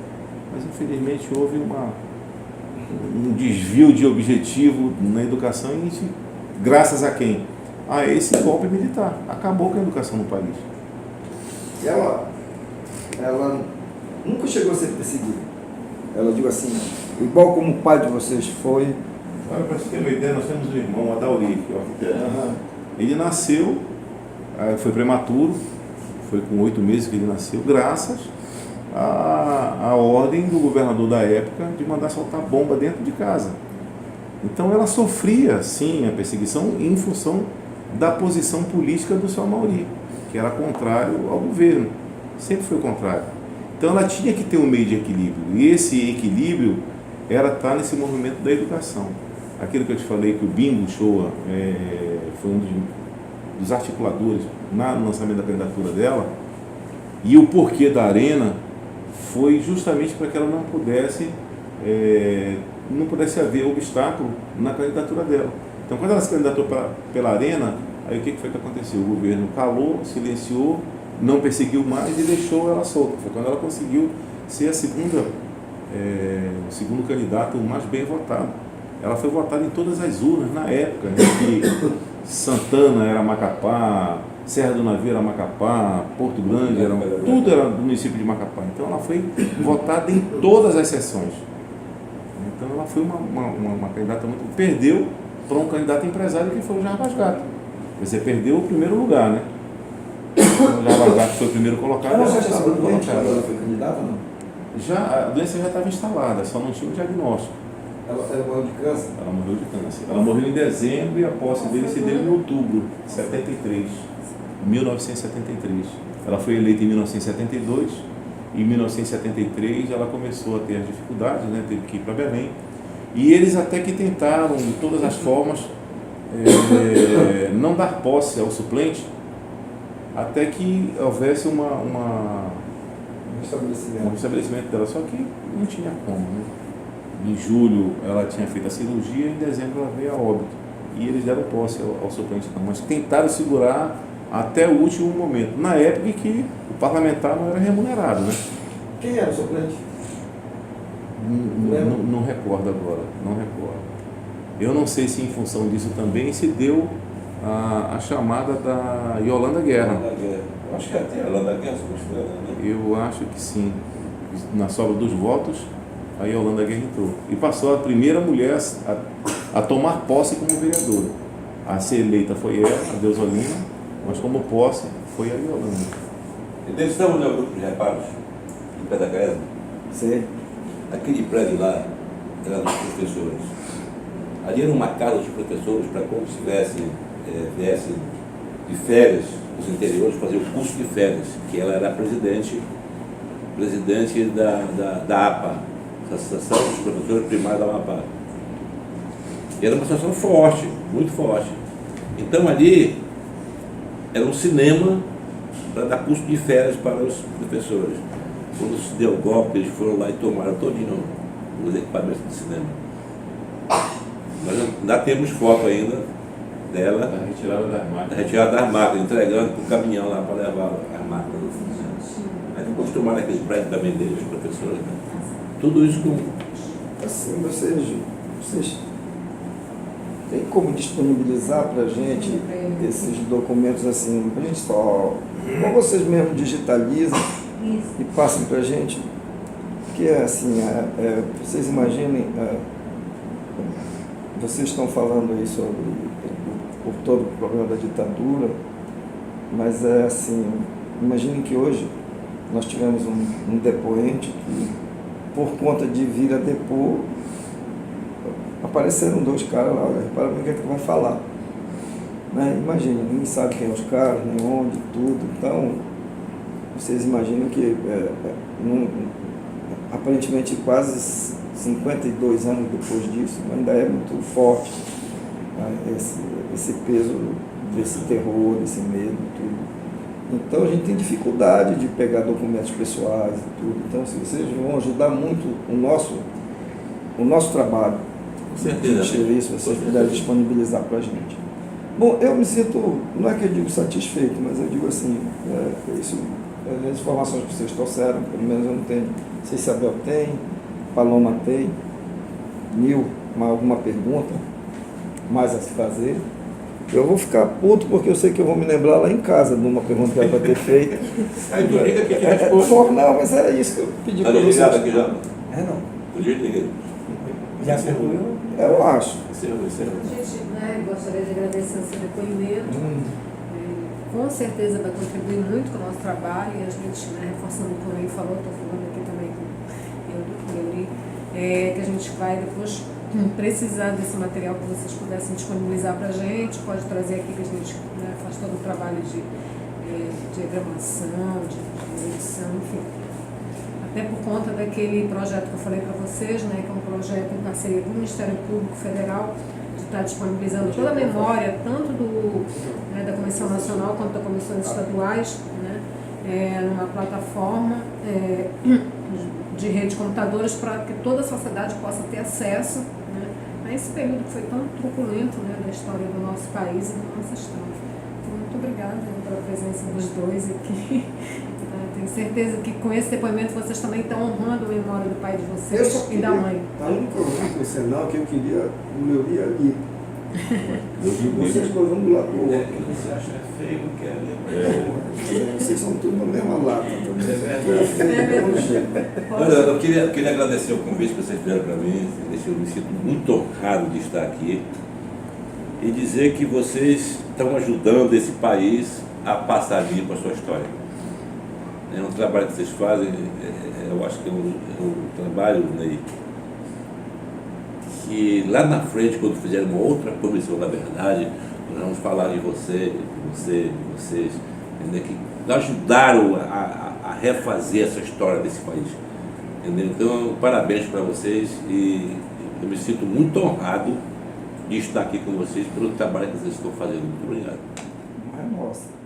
Mas infelizmente houve um desvio de objetivo na educação e graças a quem? A esse golpe militar. Acabou com a educação no país. E ela nunca chegou a ser perseguida. Ela digo assim, igual como o pai de vocês foi. Para você ter uma ideia, nós temos um irmão, Adauri, que é o arquiteto. Ele nasceu, foi prematuro, foi com 8 meses que ele nasceu, graças a ordem do governador da época de mandar soltar bomba dentro de casa. Então ela sofria, sim, a perseguição em função da posição política do seu Amaury, que era contrário ao governo, sempre foi contrário. Então ela tinha que ter um meio de equilíbrio, e esse equilíbrio era estar nesse movimento da educação. Aquilo que eu te falei, que o Bingo Uchoa foi um dos articuladores no lançamento da candidatura dela, e o porquê da Arena foi justamente para que ela não pudesse haver obstáculo na candidatura dela. Então, quando ela se candidatou pela Arena, aí o que foi que aconteceu? O governo calou, silenciou, não perseguiu mais e deixou ela solta. Foi quando ela conseguiu ser o segundo candidato mais bem votado. Ela foi votada em todas as urnas na época, que Santana era Macapá, Serra do Navio era Macapá, Porto Grande, tudo era do município de Macapá. Então ela foi votada em todas as sessões. Então ela foi uma candidata muito... Perdeu para um candidato empresário que foi o Jarbas Gato. Você perdeu o primeiro lugar, né? O Jarbas Gato foi o primeiro colocado. Ela Ela já foi estava segundo doente colocado. quando ela foi candidata, não? A doença já estava instalada, só não tinha o diagnóstico. Ela morreu de câncer? Ela morreu de câncer. Ela morreu em dezembro e a posse dele se deu em outubro de 1973. Ela foi eleita em 1972 e em 1973 ela começou a ter as dificuldades, né? Teve que ir para Belém. E eles até que tentaram, de todas as formas, não dar posse ao suplente, até que houvesse um estabelecimento dela, só que não tinha como, né? Em julho ela tinha feito a cirurgia, em dezembro ela veio a óbito. E eles deram posse ao suplente, não, mas tentaram segurar até o último momento, na época em que o parlamentar não era remunerado, né? Quem era o suplente? Não recordo agora, não recordo. Eu não sei se em função disso também se deu a chamada da Yolanda Guerra. Eu acho que até a Yolanda Guerra se foi, né? Eu acho que sim. Na sobra dos votos, a Yolanda Guerra entrou. E passou a primeira mulher a tomar posse como vereadora. A ser eleita foi ela, a Deusolina, mas como posse foi a Yolanda. Então estamos no grupo de reparos, em pé da casa. Sim. Aquele prédio lá era dos professores. Ali era uma casa dos professores para quando viessem de férias dos interiores, fazer o curso de férias, que ela era presidente da APA, Associação dos Professores Primários da Amapá. E era uma associação forte, muito forte. Então ali era um cinema para dar curso de férias para os professores. Quando se deu o golpe, eles foram lá e tomaram todinho os equipamentos de cinema. Nós ainda temos foto ainda dela, A retirada das máquinas. retirada das máquinas, entregando para o caminhão lá para levar as máquinas do cinema. Aí depois tomaram aqueles prédios também deles, os professores, né? Tudo isso com... Assim, vocês têm como disponibilizar para a gente esses documentos assim, para a gente só, ou vocês mesmo digitalizam e passam para a gente, porque assim, vocês imaginem, vocês estão falando aí sobre por todo o problema da ditadura, mas é assim, imaginem que hoje nós tivemos um depoente que, por conta de vir a depor, apareceram dois caras lá, olha, para ver o que é que vai falar. Né? Imagina, ninguém sabe quem é os caras, nem onde, tudo. Então, vocês imaginam que aparentemente quase 52 anos depois disso, ainda é muito forte, né? esse peso desse terror, desse medo, tudo. Então a gente tem dificuldade de pegar documentos pessoais e tudo. Então, se vocês vão ajudar muito o nosso trabalho, Com certeza. se vocês puderem disponibilizar para a gente. Bom, eu me sinto, não é que eu digo satisfeito, mas eu digo assim, as informações que vocês trouxeram, pelo menos eu não tenho, não sei se a Abel tem, Paloma tem, Nil, alguma pergunta mais a se fazer. Eu vou ficar puto porque eu sei que eu vou me lembrar lá em casa de uma pergunta que ela vai ter feito. Aí tu liga que a gente responde. Não, mas é isso que eu pedi Tá para vocês. ligado aqui já? Não. O dia liga. Já concluiu? Eu acho. Encerrou. A gente gostaria de agradecer o seu depoimento. com certeza vai contribuir muito com o nosso trabalho e a gente, né, reforçando o que o Ney falou, estou falando aqui também com o Euri, que a gente vai depois precisar desse material que vocês pudessem disponibilizar para a gente, pode trazer aqui que a gente, né, faz todo o trabalho de diagramação, de edição, enfim. Até por conta daquele projeto que eu falei para vocês, né, que é um projeto em parceria com o Ministério Público Federal, de estar disponibilizando toda a memória, tanto da Comissão Nacional quanto das comissões estaduais, né, numa plataforma de rede de computadores para que toda a sociedade possa ter acesso, né, a esse período que foi tão truculento, né, da história do nosso país e da nossa história. Então, muito obrigada, né, pela presença dos dois aqui. Tenho certeza que com esse depoimento vocês também estão honrando a memória do pai de vocês e da mãe. A única coisa com você não, que eu queria, o meu dia ali. Vocês dois vão do lado do outro. Você acha feio, quer Vocês são tudo na mesma lata. Olha, eu queria agradecer o convite que vocês fizeram para mim. Eu me sinto muito honrado de estar aqui e dizer que vocês estão ajudando esse país a passar limpo a sua história. É um trabalho que vocês fazem, eu acho que é um trabalho, né, que lá na frente, quando fizerem uma outra comissão, na verdade, nós vamos falar de você, de vocês, entendeu? Que ajudaram a refazer essa história desse país. Entendeu? Então, parabéns para vocês e eu me sinto muito honrado de estar aqui com vocês pelo trabalho que vocês estão fazendo. Muito obrigado. Mas mostra.